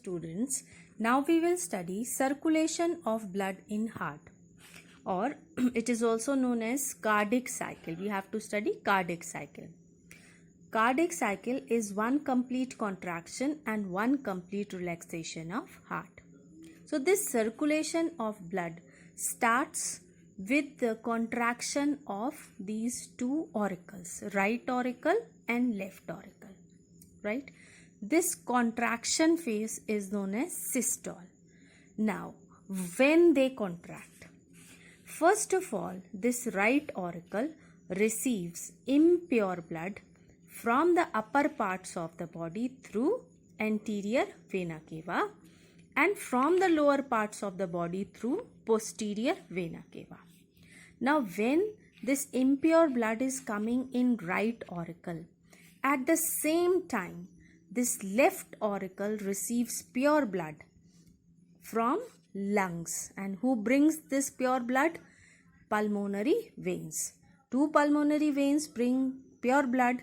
Students, now we will study circulation of blood in heart, or it is also known as cardiac cycle. We have to study cardiac cycle. Cardiac cycle is one complete contraction and one complete relaxation of heart. So this circulation of blood starts with the contraction of these two auricles, right auricle and left auricle, right? This contraction phase is known as systole. Now, when they contract, first of all, this right auricle receives impure blood from the upper parts of the body through anterior vena cava and from the lower parts of the body through posterior vena cava. Now, when this impure blood is coming in right auricle, at the same time, this left auricle receives pure blood from lungs. And who brings this pure blood? Pulmonary veins. Two pulmonary veins bring pure blood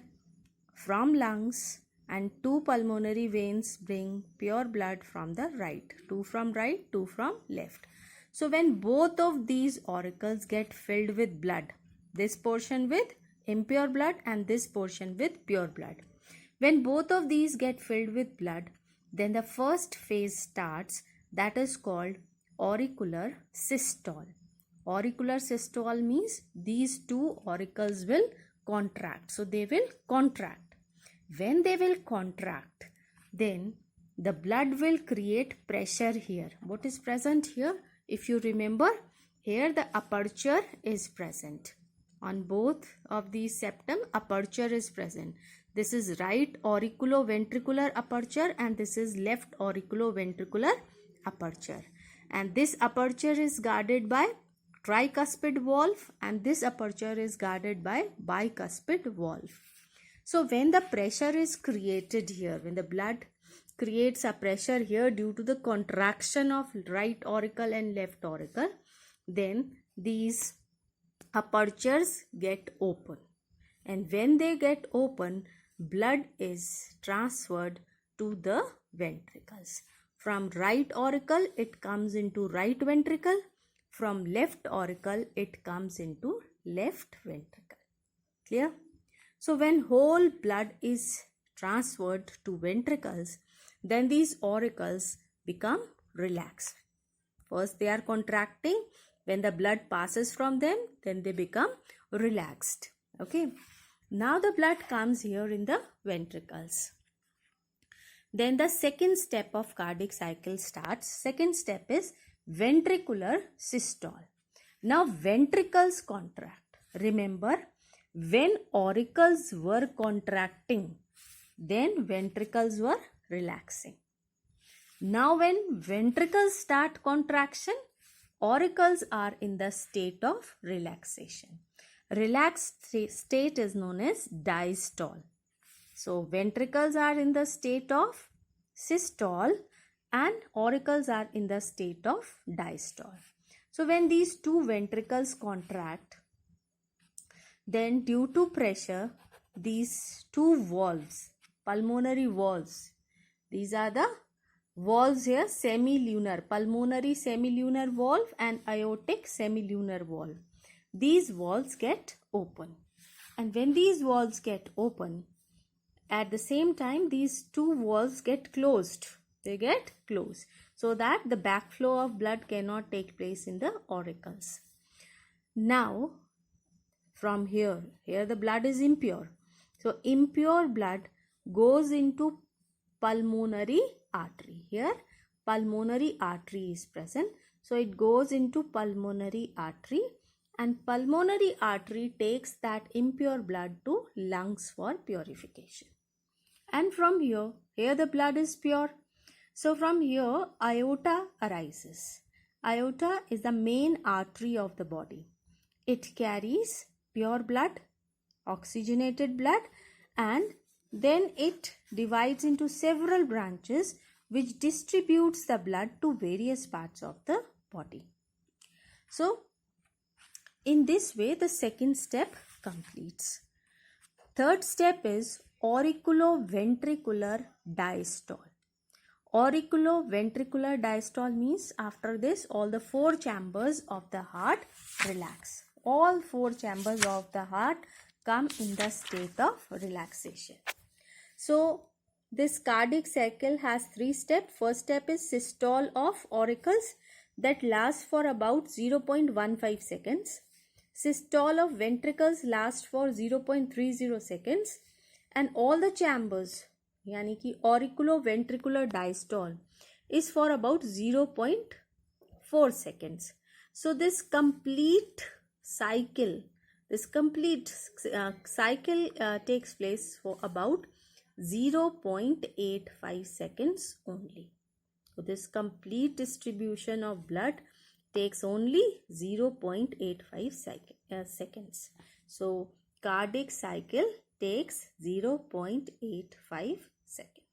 from lungs, and two pulmonary veins bring pure blood from the right. Two from right, two from left. So when both of these auricles get filled with blood, this portion with impure blood and this portion with pure blood, when both of these get filled with blood, then the first phase starts, that is called auricular systole. Auricular systole means these two auricles will contract. So they will contract. When they will contract, then the blood will create pressure here. What is present here? If you remember, here the aperture is present. On both of these septum, aperture is present. This is right auriculoventricular aperture and this is left auriculoventricular aperture. And this aperture is guarded by tricuspid valve and this aperture is guarded by bicuspid valve. So when the pressure is created here, when the blood creates a pressure here due to the contraction of right auricle and left auricle, then these apertures get open. And when they get open, blood is transferred to the ventricles. From right auricle, it comes into right ventricle. From left auricle, it comes into left ventricle. Clear? So when whole blood is transferred to ventricles, then these auricles become relaxed. First they are contracting. When the blood passes from them, then they become relaxed. Okay. Now the blood comes here in the ventricles. Then the second step of cardiac cycle starts. Second step is ventricular systole. Now ventricles contract. Remember, when auricles were contracting, then ventricles were relaxing. Now when ventricles start contraction, auricles are in the state of relaxation. Relaxed state is known as diastole. So ventricles are in the state of systole and auricles are in the state of diastole. So when these two ventricles contract, then due to pressure, these two valves, pulmonary valves, these are the valves here, semilunar, pulmonary semilunar valve and aortic semilunar valve. These valves get open. And when these valves get open, at the same time, these two valves get closed. They get closed so that the backflow of blood cannot take place in the auricles. Now, from here the blood is impure. So, impure blood goes into pulmonary artery. Here, pulmonary artery is present. So, it goes into pulmonary artery and pulmonary artery takes that impure blood to lungs for purification. And from here the blood is pure. So from here, aorta arises. Aorta is the main artery of the body. It carries pure blood, oxygenated blood, and then it divides into several branches which distributes the blood to various parts of the body. So in this way, the second step completes. Third step is auriculoventricular diastole. Auriculoventricular diastole means after this all the four chambers of the heart relax. All four chambers of the heart come in the state of relaxation. So this cardiac cycle has three steps. First step is systole of auricles that lasts for about 0.15 seconds. Systole of ventricles lasts for 0.30 seconds. And all the chambers, यानी कि auriculoventricular diastole is for about 0.4 seconds. So this complete cycle takes place for about 0.85 seconds only. So this complete distribution of blood takes only 0.85 seconds. So cardiac cycle takes 0.85 seconds.